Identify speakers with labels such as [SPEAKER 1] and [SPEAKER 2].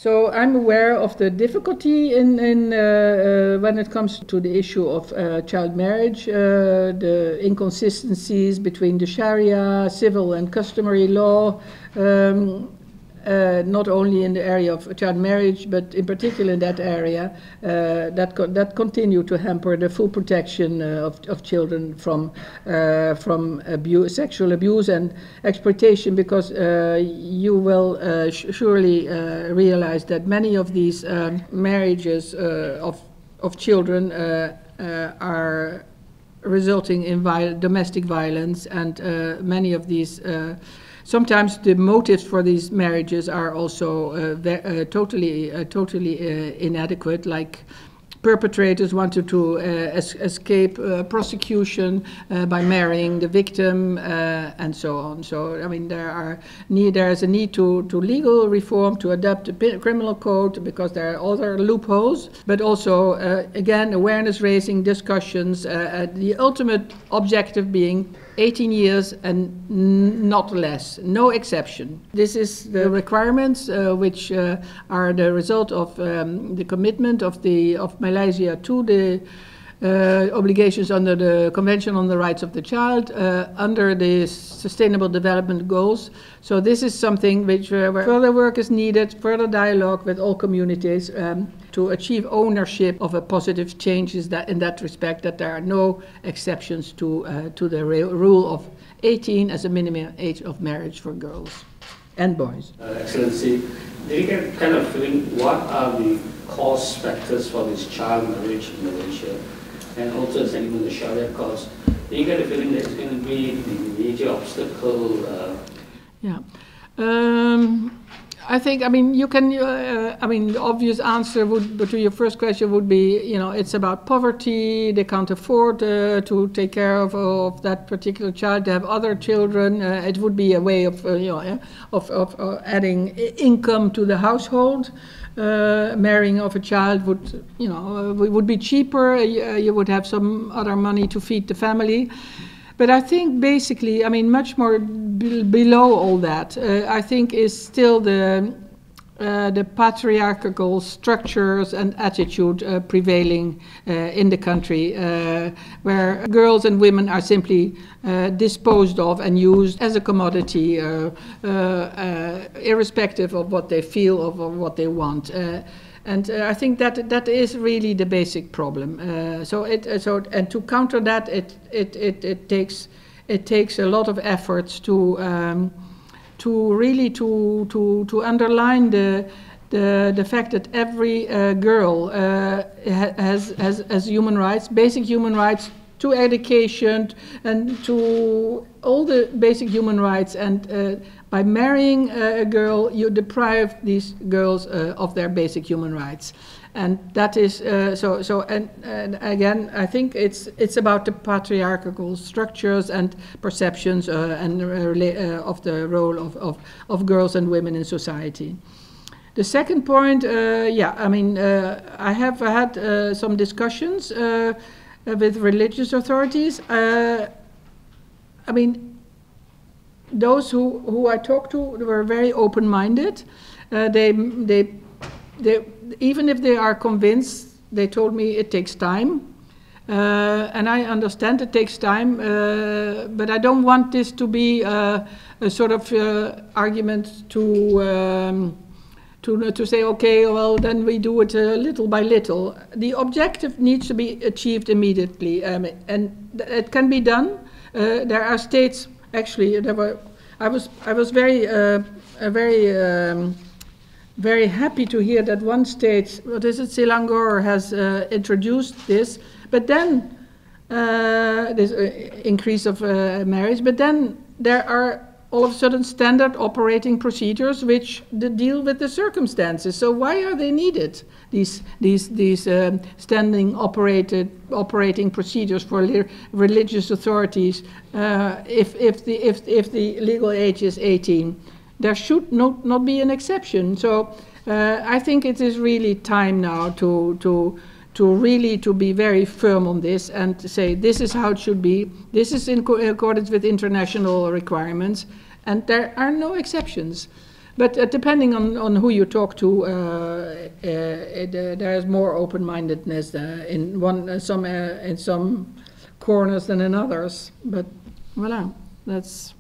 [SPEAKER 1] So I'm aware of the difficulty in when it comes to the issue of child marriage, the inconsistencies between the Sharia, civil and customary law, not only in the area of child marriage, but in particular in that area, that continue to hamper the full protection of children from abuse, sexual abuse and exploitation, because you will surely realize that many of these marriages of children are resulting in domestic violence, and many of these sometimes the motives for these marriages are also totally inadequate, like perpetrators wanted to escape prosecution by marrying the victim and so on. So, I mean, there is a need to legal reform, to adapt the criminal code, because there are other loopholes, but also, again, awareness raising discussions, the ultimate objective being 18 years and not less, no exception. This is the requirements which are the result of the commitment of Malaysia to the obligations under the Convention on the Rights of the Child, under the Sustainable Development Goals. So this is something which where further work is needed, further dialogue with all communities to achieve ownership of a positive changes that in that respect, that there are no exceptions to the rule of 18 as a minimum age of marriage for girls and boys.
[SPEAKER 2] Excellency, do you get kind of feeling what are the cause factors for this child marriage in Malaysia, and also even the Sharia cause? Do you get a feeling that it's going to be the major obstacle?
[SPEAKER 1] Yeah. I think, I mean, you can, I mean, the obvious answer to your first question would be, you know, it's about poverty. They can't afford to take care of that particular child. They have other children. It would be a way of, you know, of adding income to the household. Marrying of a child would, you know, would be cheaper. You would have some other money to feed the family. But I think basically, I mean, much more below all that, I think is still the patriarchal structures and attitude prevailing in the country, where girls and women are simply disposed of and used as a commodity, irrespective of what they feel or what they want. And I think that is really the basic problem. And to counter that, it takes a lot of efforts to really underline the fact that every girl has human rights, basic human rights, to education and to all the basic human rights, and by marrying a girl, you deprive these girls of their basic human rights, and that is and again, I think it's about the patriarchal structures and perceptions of the role of girls and women in society. The second point, yeah, I mean, I have had some discussions with religious authorities. I mean, those who I talked to were very open-minded. They even if they are convinced, they told me it takes time, and I understand it takes time. But I don't want this to be a sort of argument to say, okay, well, then we do it little by little. The objective needs to be achieved immediately, and it can be done. There are states. Actually, I was very happy to hear that one state, what is it, Selangor, has introduced this. But then this increase of marriage. But then there are all of a sudden standard operating procedures which deal with the circumstances. So why are they needed? These standing operating procedures for religious authorities. If the legal age is 18, there should not be an exception. So I think it is really time now to really be very firm on this and to say this is how it should be. This is in accordance with international requirements, and there are no exceptions. But depending on who you talk to, there is more open-mindedness in some corners than in others. But voilà, that's.